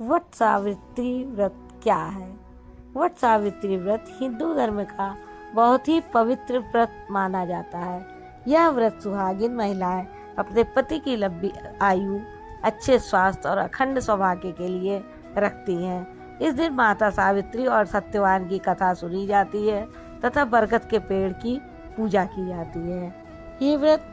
वट सावित्री व्रत क्या है? वट सावित्री व्रत हिंदू धर्म का बहुत ही पवित्र व्रत माना जाता है। यह व्रत सुहागिन महिलाएं अपने पति की लंबी आयु, अच्छे स्वास्थ्य और अखंड सौभाग्य के लिए रखती हैं। इस दिन माता सावित्री और सत्यवान की कथा सुनी जाती है तथा बरगद के पेड़ की पूजा की जाती है। ये व्रत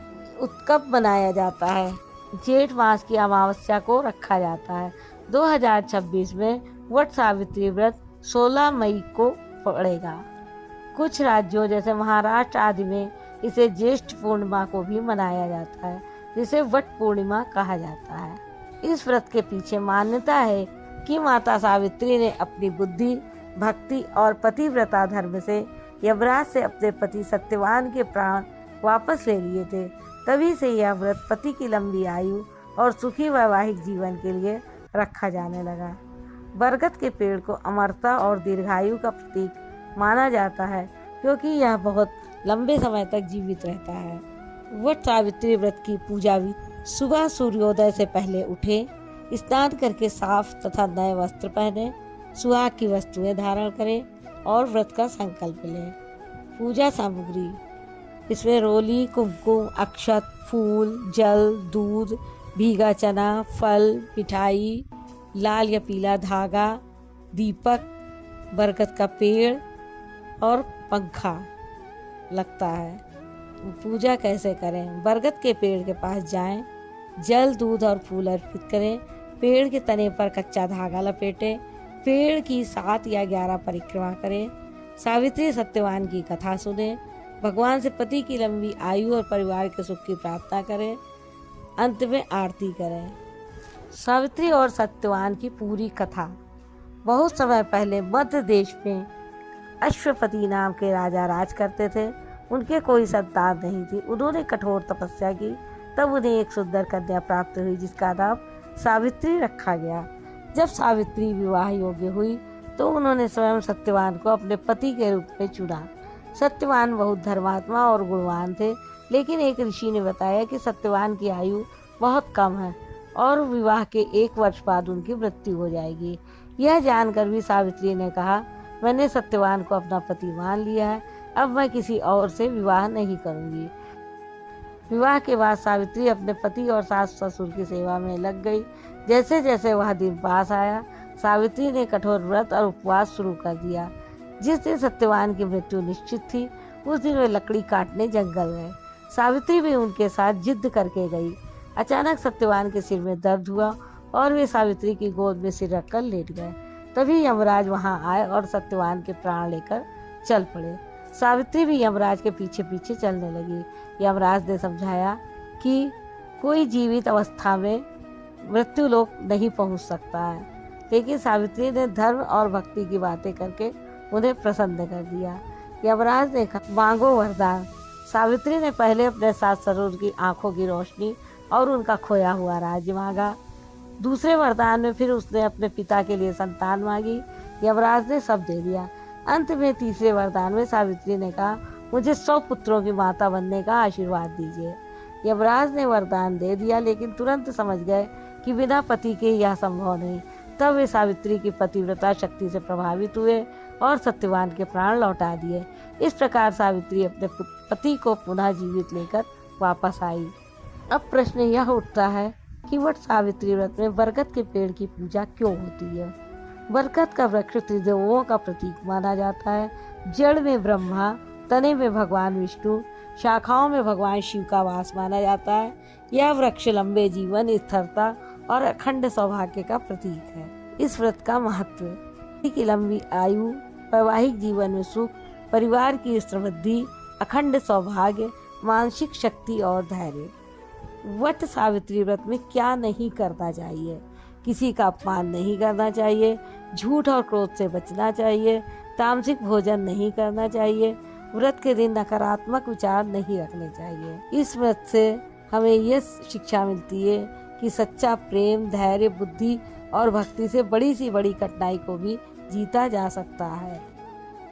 कब मनाया जाता है? जेठ मास की अमावस्या को रखा जाता है। 2026 में वट सावित्री व्रत 16 मई को पड़ेगा। कुछ राज्यों जैसे महाराष्ट्र आदि में इसे ज्येष्ठ पूर्णिमा को भी मनाया जाता है, जिसे वट पूर्णिमा कहा जाता है। इस व्रत के पीछे मान्यता है कि माता सावित्री ने अपनी बुद्धि, भक्ति और पतिव्रता धर्म से यमराज से अपने पति सत्यवान के प्राण वापस ले लिए थे। तभी से यह व्रत पति की लंबी आयु और सुखी वैवाहिक जीवन के लिए रखा जाने लगा। बरगद के पेड़ को अमरता और दीर्घायु का प्रतीक माना जाता है, क्योंकि यह बहुत लंबे समय तक जीवित रहता है। वट सावित्री व्रत की पूजा भी सुबह सूर्योदय से पहले उठे, स्नान करके साफ तथा नए वस्त्र पहने, सुहाग की वस्तुएं धारण करें और व्रत का संकल्प लें। पूजा सामग्री: इसमें रोली, कुमकुम, अक्षत, फूल, जल, दूध, भीगा चना, फल, मिठाई, लाल या पीला धागा, दीपक, बरगद का पेड़ और पंखा लगता है। पूजा कैसे करें? बरगद के पेड़ के पास जाएं, जल, दूध और फूल अर्पित करें, पेड़ के तने पर कच्चा धागा लपेटें, पेड़ की 7 या 11 परिक्रमा करें, सावित्री सत्यवान की कथा सुनें, भगवान से पति की लंबी आयु और परिवार के सुख की प्रार्थना करें, अंत में आरती करें। सावित्री और सत्यवान की पूरी कथा। बहुत समय पहले मध्य देश में अश्वपति नाम के राजा राज करते थे। उनके कोई संतान नहीं थी। उन्होंने कठोर तपस्या की, तब उन्हें एक सुंदर कन्या प्राप्त हुई जिसका नाम सावित्री रखा गया। जब सावित्री विवाह योग्य हुई तो उन्होंने स्वयं सत्यवान को अपने पति के रूप में चुना। सत्यवान बहुत धर्मात्मा और गुणवान थे, लेकिन एक ऋषि ने बताया कि सत्यवान की आयु बहुत कम है और विवाह के 1 वर्ष बाद उनकी मृत्यु हो जाएगी। यह जानकर भी सावित्री ने कहा, मैंने सत्यवान को अपना पति मान लिया है, अब मैं किसी और से विवाह नहीं करूंगी। विवाह के बाद सावित्री अपने पति और सास ससुर की सेवा में लग गई। जैसे जैसे वह दिन पास आया, सावित्री ने कठोर व्रत और उपवास शुरू कर दिया। जिस दिन सत्यवान की मृत्यु निश्चित थी, उस दिन वे लकड़ी काटने जंगल गए। सावित्री भी उनके साथ जिद करके गई। अचानक सत्यवान के सिर में दर्द हुआ और वे सावित्री की गोद में सिर रखकर लेट गए। तभी यमराज वहां आए और सत्यवान के प्राण लेकर चल पड़े। सावित्री भी यमराज के पीछे पीछे चलने लगी। यमराज ने समझाया कि कोई जीवित अवस्था में मृत्यु लोक नहीं पहुंच सकता है, लेकिन सावित्री ने धर्म और भक्ति की बातें करके उन्हें प्रसन्न कर दिया। यमराज ने कहा, मांगो वरदान। सावित्री ने पहले अपने सास ससुर की आंखों की रोशनी और उनका खोया हुआ राज्य मांगा। दूसरे वरदान में फिर उसने अपने पिता के लिए संतान मांगी। यमराज ने सब दे दिया। अंत में तीसरे वरदान में सावित्री ने कहा, मुझे 100 पुत्रों की माता बनने का आशीर्वाद दीजिए। यमराज ने वरदान दे दिया, लेकिन तुरंत समझ गए कि बिना पति के यह संभव नहीं। तब वे सावित्री की पतिव्रता शक्ति से प्रभावित हुए और सत्यवान के प्राण लौटा दिए। इस प्रकार सावित्री अपने पति को पुनः जीवित लेकर वापस आई। अब प्रश्न यह उठता है कि वट सावित्री व्रत में बरगद के पेड़ की पूजा क्यों होती है? बरगद का वृक्ष त्रिदेवों का प्रतीक माना जाता है। जड़ में ब्रह्मा, तने में भगवान विष्णु, शाखाओं में भगवान शिव का वास माना जाता है। यह वृक्ष लंबे जीवन, स्थिरता और अखंड सौभाग्य का प्रतीक है। इस व्रत का महत्व: पति की लंबी आयु, वैवाहिक जीवन में सुख, परिवार की समृद्धि, अखंड सौभाग्य, मानसिक शक्ति और धैर्य। वट सावित्री व्रत में क्या नहीं करना चाहिए? किसी का अपमान नहीं करना चाहिए, झूठ और क्रोध से बचना चाहिए, तामसिक भोजन नहीं करना चाहिए, व्रत के दिन नकारात्मक विचार नहीं रखने चाहिए। इस व्रत से हमें यह शिक्षा मिलती है कि सच्चा प्रेम, धैर्य, बुद्धि और भक्ति से बड़ी सी बड़ी कठिनाई को भी जीता जा सकता है।